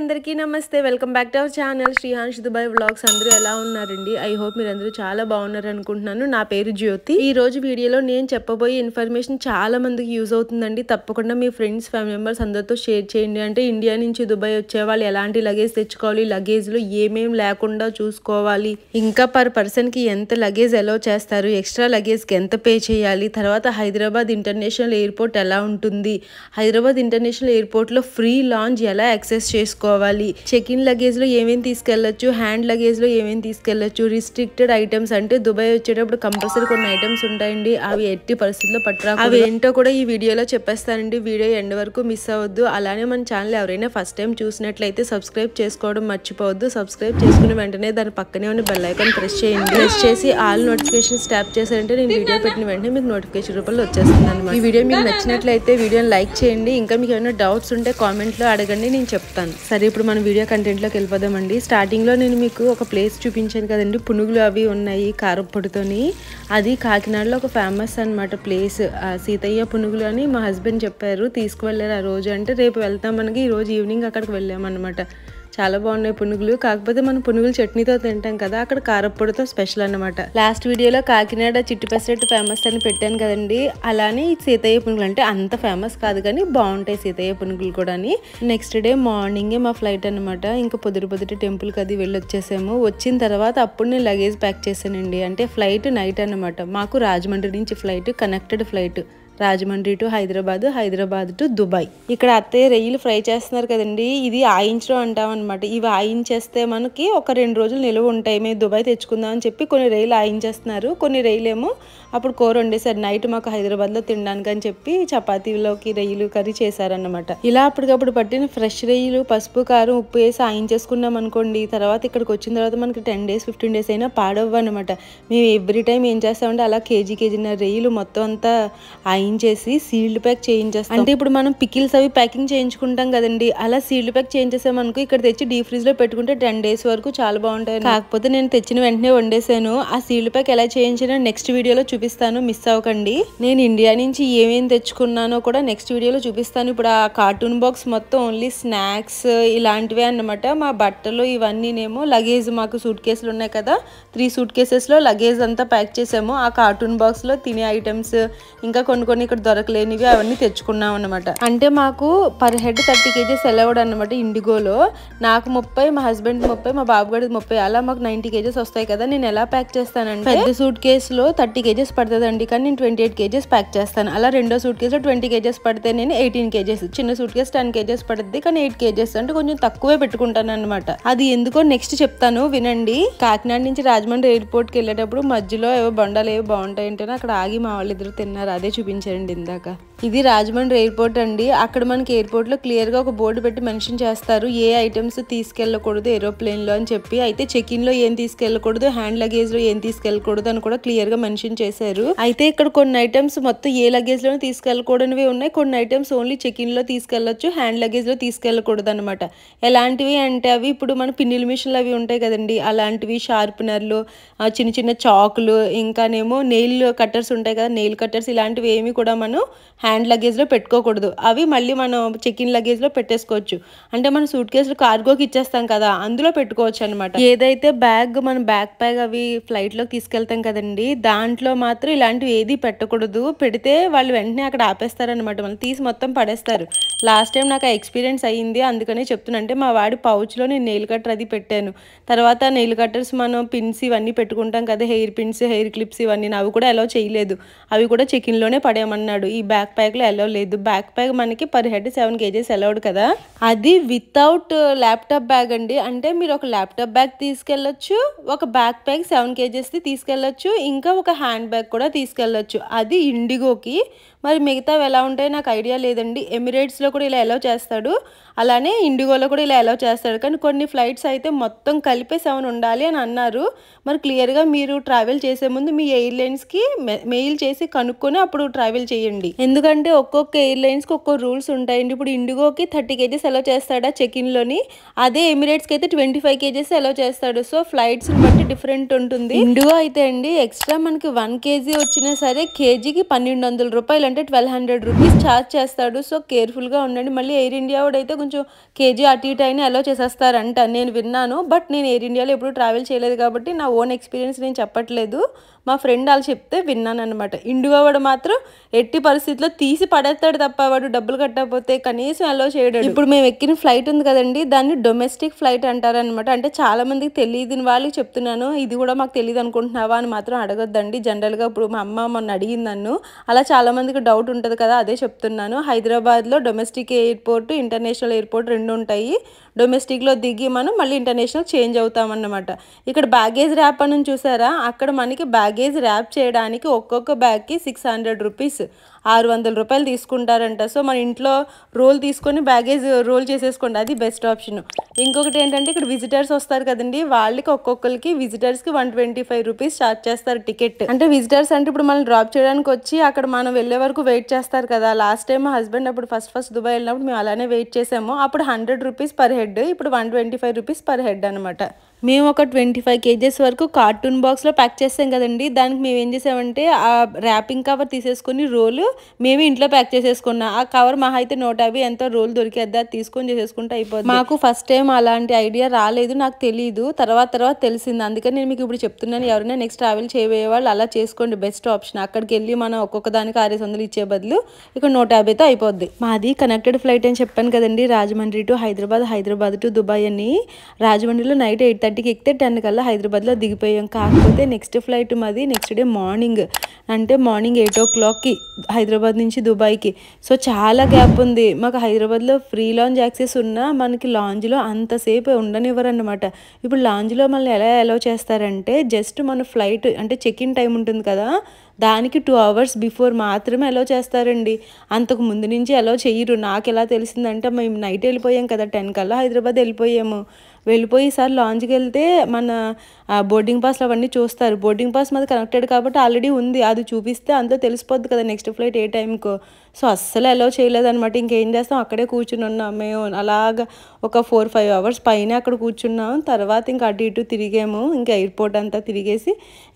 అందరికీ నమస్తే welcome back to our channel Srihans Dubai vlogs. అందరూ ఎలా ఉన్నారండి? ఐ హోప్ మీరు అందరూ చాలా బాగున్నారు అనుకుంటున్నాను. నా పేరు జ్యోతి. ఈ రోజు వీడియోలో నేను చెప్పబోయే ఇన్ఫర్మేషన్ చాలా మందికి యూజ్ అవుతుందండి. తప్పకుండా మీ ఫ్రెండ్స్ ఫ్యామిలీ మెంబర్స్ అందరితో షేర్ చేయండి. అంటే ఇండియా నుంచి దుబాయ్ వచ్చే వాళ్ళు ఎలాంటి లగేజ్ తెచ్చుకోవాలి, లగేజ్ లో ఏమేం లేకుండా చూసుకోవాలి, ఇంకా పర్ పర్సన్ కి ఎంత లగేజ్ అలౌ చేస్తారు, ఎక్స్ట్రా లగేజ్ కి ఎంత పే చేయాలి, తర్వాత హైదరాబాద్ ఇంటర్నేషనల్ ఎయిర్పోర్ట్ ఎలా ఉంటుంది, హైదరాబాద్ ఇంటర్నేషనల్ ఎయిర్పోర్ట్ లో ఫ్రీ లాంజ్ ఎలా యాక్సెస్ చేసుకోవాలి, చెక్ ఇన్ లగేజ్ లో ఏమేమి తీసుకెళ్లొచ్చు, హ్యాండ్ లగేజ్ లో ఏమేమి తీసుకెళ్లొచ్చు, రిస్ట్రిక్టెడ్ ఐటమ్స్ అంటే దుబాయ్ వచ్చేటప్పుడు కంపల్సరీ కొన్ని ఐటమ్స్ ఉంటాయండి, అవి ఎట్టి పరిస్థితుల్లో పట్టరా, అవి ఏంటో కూడా ఈ వీడియోలో చెప్పేస్తానండి. వీడియో ఎండ్ వరకు మిస్ అవ్వద్దు. అలానే మన ఛానల్ ఎవరైనా ఫస్ట్ టైం చూసినట్లయితే సబ్స్క్రైబ్ చేసుకోవడం మర్చిపోవద్దు. సబ్స్క్రైబ్ చేసుకున్న వెంటనే దాని పక్కనే ఉన్న బెల్ ఐకాన్ ప్రెస్ చేయండి. ప్రెస్ చేసి ఆల్ నోటిఫికేషన్స్ ట్యాప్ చేశారంటే నేను వీడియో పెట్టిన వెంటనే మీకు నోటిఫికేషన్ రూపంలో వచ్చేస్తుంది అనమాట. ఈ వీడియో మీకు నచ్చినట్లయితే వీడియోని లైక్ చేయండి. ఇంకా మీకు ఏమైనా డౌట్స్ ఉంటే కామెంట్ లో అడగండి, నేను చెప్తాను. సరే, ఇప్పుడు మన వీడియో కంటెంట్ లోకి వెళ్ళిపోదామండి. స్టార్టింగ్ లో నేను మీకు ఒక ప్లేస్ చూపించాను కదండి, పునుగులు అవి ఉన్నాయి కారప్పొడితోని. అది కాకినాడలో ఒక ఫేమస్ అనమాట ప్లేస్, సీతయ్య పునుగులు అని మా హస్బెండ్ చెప్పారు, తీసుకువెళ్ళారు ఆ రోజు. అంటే రేపు వెళ్తాం, మనకి ఈ రోజు ఈవినింగ్ అక్కడికి వెళ్ళామన్నమాట. చాలా బాగున్నాయి పునుగులు. కాకపోతే మనం పునుగులు చట్నీతో తింటాం కదా, అక్కడ కారప్పొడితో స్పెషల్ అనమాట. లాస్ట్ వీడియోలో కాకినాడ చిట్టి పెసరట్టు ఫేమస్ అని పెట్టాను కదండి, అలానే సీతయ్య పునుగులు అంటే అంత ఫేమస్ కాదు కానీ బాగుంటాయి సీతయ్య పునుగులు కూడా. నెక్స్ట్ డే మార్నింగే మా ఫ్లైట్ అనమాట. ఇంకా పొద్దుటి టెంపుల్కి అది వెళ్ళి వచ్చేసాము. వచ్చిన తర్వాత అప్పుడు నేను లగేజ్ ప్యాక్ చేశానండి. అంటే ఫ్లైట్ నైట్ అనమాట మాకు, రాజమండ్రి నుంచి flight, connected flight, Rajahmundry to Hyderabad, Hyderabad to Dubai. ఇక్కడ అత్తయ్య రొయ్యలు ఫ్రై చేస్తున్నారు కదండి, ఇది ఆయించడం అంటాం అనమాట. ఇవి ఆయించేస్తే మనకి ఒక 2 రోజులు నిలువ ఉంటాయి. మేము దుబాయ్ తెచ్చుకుందాం అని చెప్పి కొన్ని రొయ్యలు ఆయించేస్తున్నారు, కొన్ని రొయ్యలేమో అప్పుడు కూర వండేసారు నైట్ మాకు హైదరాబాద్లో తినడానికి అని చెప్పి చపాతీలోకి రొయ్యలు కర్రీ చేశారన్నమాట. ఇలా అప్పటికప్పుడు పట్టిన ఫ్రెష్ రొయ్యలు పసుపు కారం ఉప్పు వేసి ఆయించేసుకున్నాం అనుకోండి, తర్వాత ఇక్కడికి వచ్చిన తర్వాత మనకి 10 days 15 days అయినా పాడవ్వ అనమాట. మేము ఎవ్రీ టైం ఏం చేస్తామంటే అలా కేజీన్నర రొయ్యలు మొత్తం అంతా చేసి సీల్డ్ ప్యాక్ చేయించేస్తాం. అంటే ఇప్పుడు మనం పికిల్స్ అవి ప్యాకింగ్ చేయించుకుంటాం కదండి, అలా సీల్డ్ ప్యాక్ చేయించేసామనుకో ఇక్కడ తెచ్చి డీప్ ఫ్రిడ్జ్ లో పెట్టుకుంటే 10 days వరకు చాలా బాగుంటాయి. కాకపోతే నేను తెచ్చిన వెంటనే వండేసాను. ఆ సీల్డ్ ప్యాక్ ఎలా చేయించినా నెక్స్ట్ వీడియోలో చూపిస్తాను, మిస్ అవ్వకండి. నేను ఇండియా నుంచి ఏమేమి తెచ్చుకున్నానో కూడా నెక్స్ట్ వీడియోలో చూపిస్తాను. ఇప్పుడు ఆ కార్టూన్ బాక్స్ మొత్తం ఓన్లీ స్నాక్స్ ఇలాంటివే అన్నమాట. మా బట్టలు ఇవన్నీనేమో లగేజ్, మాకు సూట్ కేసులు ఉన్నాయి కదా, 3 suit cases లో లగేజ్ అంతా ప్యాక్ చేసాము. ఆ కార్టూన్ బాక్స్ లో తినే ఐటమ్స్, ఇంకా కొన్ని ఇక్కడ దొరకలేనివి అవన్నీ తెచ్చుకున్నాం అనమాట. అంటే మాకు పర్ హెడ్ 30 kgs అలౌడ్ అనమాట ఇండిగోలో. నాకు 30, మా హస్బెండ్ 30, మా బాబు గడికి 30, అలా మాకు 90 kgs వస్తాయి కదా. నేను ఎలా ప్యాక్ చేస్తానంటే పెద్ద సూట్ కేసులో 30 kgs పడుతుందండి, కానీ నేను 28 kgs ప్యాక్ చేస్తాను. అలా రెండో సూట్ కేసులో 20 kgs పడితే నేను 18 kgs, చిన్న సూట్ కేసు 10 kgs పడుతుంది కానీ 8 kgs అంటే కొంచెం తక్కువే పెట్టుకుంటాను అనమాట. అది ఎందుకో నెక్స్ట్ చెప్తాను, వినండి. కాకినాడ నుంచి రాజమండ్రి ఎయిర్పోర్ట్ కి వెళ్ళేటప్పుడు మధ్యలో ఏవో బండాలు ఏవో బాగుంటాయంటే అక్కడ ఆగి మా వాళ్ళిద్దరు తిన్నారు, అదే చూపించారండి ఇందాక. ఇది రాజమండ్రి ఎయిర్పోర్ట్ అండి. అక్కడ మనకి ఎయిర్పోర్ట్ లో క్లియర్ గా ఒక బోర్డు పెట్టి మెన్షన్ చేస్తారు ఏ ఐటమ్స్ తీసుకెళ్లకూడదు ఏరోప్లేన్ లో అని చెప్పి. అయితే చెక్ ఇన్ లో ఏం తీసుకెళ్లకూడదు, హ్యాండ్ లగేజ్ లో ఏం తీసుకెళ్లకూడదు అని కూడా క్లియర్ గా మెన్షన్ చేశారు. అయితే ఇక్కడ కొన్ని ఐటమ్స్ మొత్తం ఏ లగేజ్ లో తీసుకెళ్లకూడనివి ఉన్నాయి, కొన్ని ఐటమ్స్ ఓన్లీ చెక్ ఇన్ లో తీసుకెళ్లొచ్చు, హ్యాండ్ లగేజ్ లో తీసుకెళ్లకూడదు అనమాట. ఎలాంటివి అంటే అవి ఇప్పుడు మన పిన్నిల్ మిషన్లు అవి ఉంటాయి కదండి, అలాంటివి, షార్ప్నర్లు, చిన్న చాకులు, ఇంకానేమో నెయిల్ కట్టర్స్ ఉంటాయి కదా, నెయిల్ కట్టర్స్, ఇలాంటివి ఏమి కూడా మనం హ్యాండ్ లగేజ్ లో పెట్టుకోకూడదు. అవి మళ్ళీ మనం చెక్ ఇన్ లగేజ్ లో పెట్టేసుకోవచ్చు. అంటే మన సూట్ కేసులు కార్గోకి ఇచ్చేస్తాం కదా, అందులో పెట్టుకోవచ్చు అనమాట. ఏదైతే బ్యాగ్, మన బ్యాక్ ప్యాక్ అవి ఫ్లైట్ లోకి తీసుకెళ్తాం కదండి, దాంట్లో మాత్రం ఇలాంటివి ఏది పెట్టకూడదు. పెడితే వాళ్ళు వెంటనే అక్కడ ఆపేస్తారనమాట, మనం తీసి మొత్తం పడేస్తారు. లాస్ట్ టైం నాకు ఆ ఎక్స్పీరియన్స్ అయ్యింది, అందుకనే చెప్తున్నా. అంటే మా వాడి పౌచ్ లో నేను నెయిల్ కట్టర్ అది పెట్టాను. తర్వాత నెయిల్ కట్టర్స్, మనం పిన్స్ ఇవన్నీ పెట్టుకుంటాం కదా, హెయిర్ పిన్స్, హెయిర్ క్లిప్స్ ఇవన్నీ, అవి కూడా అలౌ చేయలేదు. అవి కూడా చెక్ ఇన్ లోనే పడేయమన్నాడు. ఈ బ్యాక్ ప్యాక్ లో అలౌ లేదు. బ్యాక్ ప్యాక్ మనకి పర్ హెడ్ 7 kgs అలౌడ్ కదా, అది వితౌట్ ల్యాప్టాప్ బ్యాగ్ అండి. అంటే మీరు ఒక ల్యాప్టాప్ బ్యాగ్ తీసుకెళ్లొచ్చు, ఒక బ్యాక్ ప్యాక్ 7 kgs తీసుకెళ్లొచ్చు, ఇంకా ఒక హ్యాండ్ బ్యాగ్ కూడా తీసుకెళ్లొచ్చు. అది ఇండిగోకి. మరి మిగతావి ఎలా ఉంటాయో నాకు ఐడియా లేదండి. ఎమిరేట్స్లో కూడా ఇలా అలౌ చేస్తాడు, అలానే ఇండిగోలో కూడా ఇలా అలౌ చేస్తాడు. కానీ కొన్ని ఫ్లైట్స్ అయితే మొత్తం కలిపే 7 ఉండాలి అని అన్నారు. మరి క్లియర్గా మీరు ట్రావెల్ చేసే ముందు మీ ఎయిర్లైన్స్కి మెయిల్ చేసి కనుక్కొని అప్పుడు ట్రావెల్ చేయండి. ఎందుకంటే ఎందుకంటే ఒక్కొక్క ఎయిర్లైన్స్కి ఒక్కో రూల్స్ ఉంటాయండి. ఇప్పుడు ఇండిగోకి 30 కేజెస్ అలో చేస్తాడా చెకిన్లోని, అదే ఎమిరేట్స్కి అయితే 25 కేజెస్ అలో చేస్తాడు. సో ఫ్లైట్స్ని బట్టి డిఫరెంట్ ఉంటుంది. ఇండిగో అయితే అండి ఎక్స్ట్రా మనకి 1 కేజీ వచ్చినా సరే కేజీకి 1200 రూపాయలు అంటే 1200 రూపీస్ ఛార్జ్ చేస్తాడు. సో కేర్ఫుల్గా ఉండండి. మళ్ళీ ఎయిర్ ఇండియా వాడు అయితే కొంచెం కేజీ అటు ఇటు అయినా అలో చేసేస్తారంట నేను విన్నాను. బట్ నేను ఎయిర్ ఇండియాలో ఎప్పుడు ట్రావెల్ చేయలేదు కాబట్టి నా ఓన్ ఎక్స్పీరియన్స్ నేను చెప్పట్లేదు, మా ఫ్రెండ్ వాళ్ళు చెప్తే విన్నాను అనమాట. ఇండిగో వాడు మాత్రం ఎట్టి పరిస్థితిలో తీసి పడేస్తాడు తప్ప వాడు డబ్బులు కట్టకపోతే కనీసం అలో చేయడు. ఇప్పుడు మేము ఎక్కిన ఫ్లైట్ ఉంది కదండి, దాన్ని డొమెస్టిక్ ఫ్లైట్ అంటారనమాట. అంటే చాలా మందికి తెలియదు వాళ్ళకి చెప్తున్నాను, ఇది కూడా మాకు తెలియదు అనుకుంటున్నావా అని మాత్రం అడగొద్దండి. జనరల్గా ఇప్పుడు మా అమ్మ మొన్న అడిగింది నన్ను, అలా చాలా మందికి డౌట్ ఉంటుంది కదా, అదే చెప్తున్నాను. హైదరాబాద్లో డొమెస్టిక్ ఎయిర్పోర్ట్, ఇంటర్నేషనల్ ఎయిర్పోర్ట్ రెండు ఉంటాయి. డొమెస్టిక్లో దిగి మనం మళ్ళీ ఇంటర్నేషనల్ చేంజ్ అవుతామన్నమాట. ఇక్కడ బ్యాగేజ్ ర్యాప్ అని చూసారా, అక్కడ మనకి బ్యాగేజ్ ర్యాప్ చేయడానికి ఒక్కొక్క బ్యాగ్కి 600 రూపీస్, 600 రూపాయలు తీసుకుంటారంట. సో మన ఇంట్లో రోల్ తీసుకొని బ్యాగేజ్ రోల్ చేసేసుకోండి, అది బెస్ట్ ఆప్షన్. ఇంకొకటి ఏంటంటే ఇక్కడ విజిటర్స్ వస్తారు కదండి, వాళ్ళకి ఒక్కొక్కరికి విజిటర్స్కి 125 రూపీస్ ఛార్జ్ చేస్తారు టికెట్. అంటే విజిటర్స్ అంటే ఇప్పుడు మనం డ్రాప్ చేయడానికి వచ్చి అక్కడ మనం వెళ్ళే వరకు వెయిట్ చేస్తారు కదా. లాస్ట్ టైం మా హస్బెండ్ అప్పుడు ఫస్ట్ దుబాయ్ వెళ్ళినప్పుడు మేము అలానే వెయిట్ చేసాము. అప్పుడు 100 రూపీస్ పర్ హెడ్, ఇప్పుడు 125 రూపీస్ పర్ హెడ్ అనమాట. మేము ఒక 25 కేజెస్ వరకు కార్టూన్ బాక్స్లో ప్యాక్ చేస్తాం కదండి, దానికి మేము ఏం చేసామంటే ఆ ర్యాపింగ్ కవర్ తీసేసుకొని రోల్ మేము ఇంట్లో ప్యాక్ చేసేసుకున్నాం. ఆ కవర్ మహా అయితే 150 ఎంతో రోల్ దొరికేద్దా తీసుకొని చేసేసుకుంటే అయిపోతుంది. మాకు ఫస్ట్ టైం అలాంటి ఐడియా రాలేదు, నాకు తెలియదు, తర్వాత తెలిసింది. అందుకని నేను మీకు ఇప్పుడు చెప్తున్నాను, ఎవరైనా నెక్స్ట్ ట్రావెల్ చేయబోయే వాళ్ళు అలా చేసుకోండి, బెస్ట్ ఆప్షన్. అక్కడికి వెళ్ళి మనం ఒక్కొక్క దానికి 600 ఇచ్చే బదులు ఇక్కడ 150తో అయిపోద్ది. మాది కనెక్టెడ్ ఫ్లైట్ అని చెప్పాను కదండి, Rajahmundry to Hyderabad, Hyderabad to Dubai అని. రాజమండ్రిలో నైట్ 8:30కి ఎక్కితే 10 కల్లా హైదరాబాద్లో దిగిపోయాం. కాకపోతే నెక్స్ట్ ఫ్లైట్ మాది నెక్స్ట్ డే మార్నింగ్, అంటే మార్నింగ్ 8 o'clockకి హైదరాబాద్ నుంచి దుబాయ్కి. సో చాలా గ్యాప్ ఉంది. మాకు హైదరాబాద్లో ఫ్రీ లాంజ్ యాక్సెస్ ఉన్నా మనకి లాంజ్లో అంతసేపు ఉండనివ్వరు అనమాట. ఇప్పుడు లాంజ్లో మనల్ని ఎలా అలౌ చేస్తారంటే జస్ట్ మన ఫ్లైట్ అంటే చెక్ ఇన్ టైం ఉంటుంది కదా, దానికి 2 hours బిఫోర్ మాత్రమే అలౌ చేస్తారండి. అంతకు ముందు నుంచి అలౌ చెయ్యరు. నాకు ఎలా తెలిసిందంటే మేము నైట్ వెళ్ళిపోయాం కదా, 10 కల్లా హైదరాబాద్ వెళ్ళిపోయి ఈసారి లాంజ్కి వెళ్తే మన బోర్డింగ్ పాస్లు అవన్నీ చూస్తారు. బోర్డింగ్ పాస్ మాది కనెక్టెడ్ కాబట్టి ఆల్రెడీ ఉంది, అది చూపిస్తే అంతా తెలిసిపోద్ది కదా నెక్స్ట్ ఫ్లైట్ ఏ టైంకో. సో అస్సలు అలౌ చేయలేదన్నమాట. ఇంకేం చేస్తాం, అక్కడే కూర్చుని ఉన్నాం మేము. అలాగా ఒక 4-5 hours పైన అక్కడ కూర్చున్నాం. తర్వాత ఇంకా అటు ఇటు తిరిగాము, ఇంకా ఎయిర్పోర్ట్ అంతా తిరిగేసి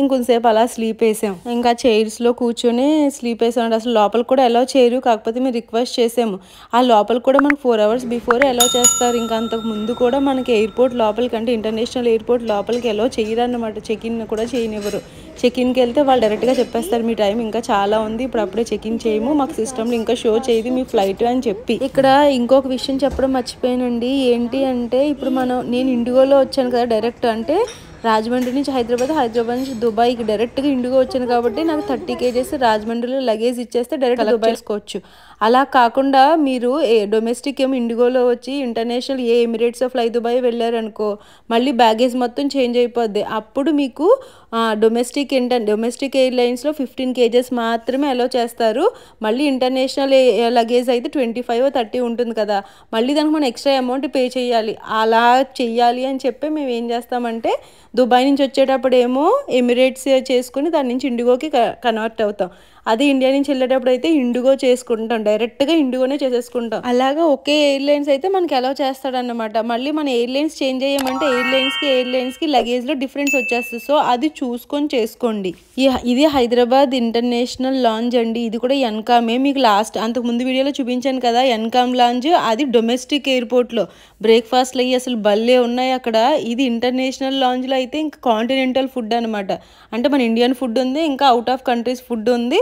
ఇంకొంతసేపు అలా స్లీప్ వేసాం. ఇంకా చైర్స్లో కూర్చొని స్లీప్ వేసాం. అసలు లోపలికి కూడా అలౌ చేయరు, కాకపోతే మేము రిక్వెస్ట్ చేసాము. ఆ లోపలికి కూడా మనకు 4 hours బిఫోరే అలౌ చేస్తారు. ఇంకా అంతకు ముందు కూడా మనకి ఎయిర్పోర్ట్ లోపలికి అంటే ఇంటర్నేషనల్ ఎయిర్పోర్ట్ లోపలికి అలౌ చేయరన్నమాట. చెక్ ఇన్ కూడా చేయనివ్వరు. చెక్ ఇన్కి వెళ్తే వాళ్ళు డైరెక్ట్గా చెప్పేస్తారు మీ టైం ఇంకా చాలా ఉంది, ఇప్పుడు అప్పుడే చెక్ ఇన్ చేయము, మాకు సిస్టమ్లో ఇంకా షో చేయదు మీ ఫ్లైట్ అని చెప్పి. ఇక్కడ ఇంకొక విషయం చెప్పడం మర్చిపోయానండి. ఏంటి అంటే ఇప్పుడు నేను ఇండిగోలో వచ్చాను కదా డైరెక్ట్, అంటే రాజమండ్రి నుంచి హైదరాబాద్ నుంచి దుబాయ్కి డైరెక్ట్గా ఇండిగో వచ్చాను కాబట్టి నాకు 30 కేజెస్ రాజమండ్రిలో లగేజ్ ఇచ్చేస్తే డైరెక్ట్ దుబాయ్ చేసుకోవచ్చు. అలా కాకుండా మీరు డొమెస్టిక్ ఏమో ఇండిగోలో వచ్చి ఇంటర్నేషనల్ ఏ ఎమిరేట్స్ ఫ్లై దుబాయ్ వెళ్ళారనుకో, మళ్ళీ బ్యాగేజ్ మొత్తం చేంజ్ అయిపోద్ది. అప్పుడు మీకు డొమెస్టిక్ ఎయిర్లైన్స్లో 15 కేజెస్ మాత్రమే అలో చేస్తారు. మళ్ళీ ఇంటర్నేషనల్ లగేజ్ అయితే 25-30 ఉంటుంది కదా, మళ్ళీ దానికి మనం ఎక్స్ట్రా అమౌంట్ పే చేయాలి. అలా చెయ్యాలి అని చెప్పి మేము ఏం చేస్తామంటే దుబాయ్ నుంచి వచ్చేటప్పుడు ఏమో ఎమిరేట్స్ చేసుకుని దాని నుంచి ఇండిగోకి కన్వర్ట్ అవుతాం. అది ఇండియా నుంచి వెళ్ళేటప్పుడు అయితే ఇండిగో చేసుకుంటాం, డైరెక్ట్గా ఇండిగోనే చేసేసుకుంటాం. అలాగా ఒకే ఎయిర్లైన్స్ అయితే మనకి అలౌ చేస్తాడన్నమాట. మళ్ళీ మన ఎయిర్లైన్స్ చేంజ్ అయ్యామంటే ఎయిర్లైన్స్కి లగేజ్లో డిఫరెన్స్ వచ్చేస్తుంది. సో అది చూసుకొని చేసుకోండి. ఇది హైదరాబాద్ ఇంటర్నేషనల్ లాంజ్ అండి. ఇది కూడా ఎన్కామే, మీకు అంతకు ముందు వీడియోలో చూపించాను కదా ఎన్కామ్ లాంజ్, అది డొమెస్టిక్ ఎయిర్పోర్ట్లో. బ్రేక్ఫాస్ట్లు అయ్యి అసలు భలే ఉన్నాయి అక్కడ. ఇది ఇంటర్నేషనల్ లాంజ్లో అయితే ఇంకా కాంటినెంటల్ ఫుడ్ అనమాట. అంటే మన ఇండియన్ ఫుడ్ ఉంది, ఇంకా అవుట్ ఆఫ్ కంట్రీస్ ఫుడ్ ఉంది,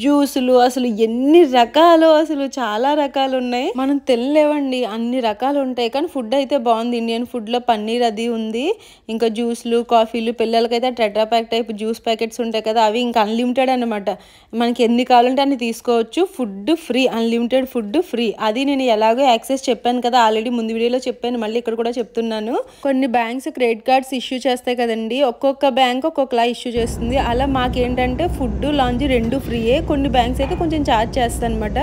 జ్యూసులు, అసలు ఎన్ని రకాలు, అసలు చాలా రకాలు ఉన్నాయి. మనం తినలేవండి, అన్ని రకాలు ఉంటాయి. కానీ ఫుడ్ అయితే బాగుంది. ఇండియన్ ఫుడ్లో పన్నీర్ అది ఉంది, ఇంకా జ్యూస్లు, కాఫీలు, పిల్లలకైతే tetra pack type juice packets ఉంటాయి కదా, అవి ఇంకా అన్లిమిటెడ్ అనమాట. మనకి ఎన్ని కావాలంటే అన్ని తీసుకోవచ్చు. Food free, unlimited food free. అది నేను ఎలాగో యాక్సెస్ చెప్పాను కదా, ఆల్రెడీ ముందు వీడియోలో చెప్పాను, మళ్ళీ ఇక్కడ కూడా చెప్తున్నాను. కొన్ని బ్యాంక్స్ క్రెడిట్ కార్డ్స్ ఇష్యూ చేస్తాయి కదండి, ఒక్కొక్క బ్యాంక్ ఒక్కొక్కలా ఇష్యూ చేస్తుంది. అలా మాకేంటంటే ఫుడ్ లాంజ్ రెండు ఫ్రీయే. కొన్ని బ్యాంక్స్ అయితే కొంచెం ఛార్జ్ చేస్తాయి అనమాట.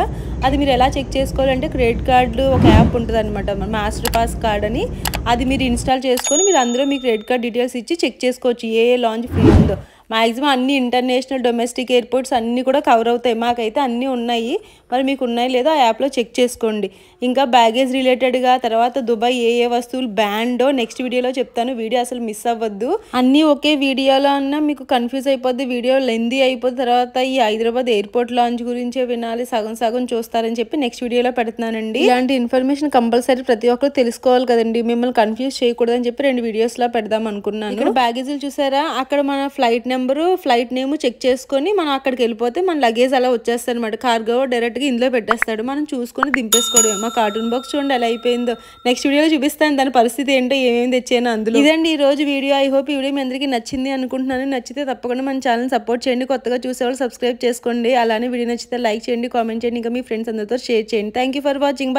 అది మీరు ఎలా చెక్ చేసుకోవాలంటే క్రెడిట్ కార్డు ఒక యాప్ ఉంటుంది అనమాట, మాస్టర్ పాస్ కార్డ్ అని. అది మీరు ఇన్స్టాల్ చేసుకొని మీరు అందులో మీ క్రెడిట్ కార్డ్ డీటెయిల్స్ ఇచ్చి చెక్ చేసుకోవచ్చు ఏ లాంజ్ ఫ్రీ ఉందో. మ్యాక్సిమం అన్ని ఇంటర్నేషనల్ డొమెస్టిక్ ఎయిర్పోర్ట్స్ అన్నీ కూడా కవర్ అవుతాయి. మాకైతే అన్నీ ఉన్నాయి, మరి మీకు ఉన్నాయి లేదో ఆ యాప్లో చెక్ చేసుకోండి. ఇంకా బ్యాగేజ్ రిలేటెడ్గా తర్వాత దుబాయ్ ఏ ఏ వస్తువులు బ్యాండో నెక్స్ట్ వీడియోలో చెప్తాను, వీడియో అసలు మిస్ అవ్వద్దు. అన్నీ ఒకే వీడియోలో అన్నా మీకు కన్ఫ్యూజ్ అయిపోద్ది, వీడియో లెందీ అయిపోద్ది. తర్వాత ఈ హైదరాబాద్ ఎయిర్పోర్ట్ లాంచ్ గురించే వినాలి, సగం సగం చూస్తారని చెప్పి నెక్స్ట్ వీడియోలో పెడుతున్నానండి. ఇలాంటి ఇన్ఫర్మేషన్ కంపల్సరీ ప్రతి ఒక్కరు తెలుసుకోవాలి కదండి, మిమ్మల్ని కన్ఫ్యూజ్ చేయకూడదని చెప్పి 2 వీడియోస్లో పెడదాం అనుకున్నాను. ఇక్కడ బ్యాగేజీలు చూసారా, అక్కడ మన flight number flight name check చేసుకొని మనం అక్కడికి వెళ్ళిపోతే మన లగేజ్ అలా వచ్చేస్తాడు అనమాట. కార్గో డైరెక్ట్గా ఇందులో పెట్టేస్తాడు, మనం చూసుకొని దింపేసుకోవడమే. మా కార్టూన్ బాక్స్ చూడండి ఎలా అయిపోయిందో. నెక్స్ట్ వీడియోలో చూపిస్తాను దాని పరిస్థితి ఏంటో, ఏమేమి తెచ్చాను అందులో. ఇదండి ఈ రోజు వీడియో. ఐ హోప్ ఈ వీడియో మీ అందరికీ నచ్చింది అనుకుంటున్నాను. నచ్చితే తప్పకుండా మన ఛానల్ సపోర్ట్ చేయండి, కొత్తగా చూసేవాళ్ళు సబ్స్క్రైబ్ చేసుకోండి. అలానే వీడియో నచ్చితే లైక్ చేయండి, కామెంట్ చేయండి, ఇంకా మీ ఫ్రెండ్స్ అందరితో షేర్ చేయండి. Thank you for watching.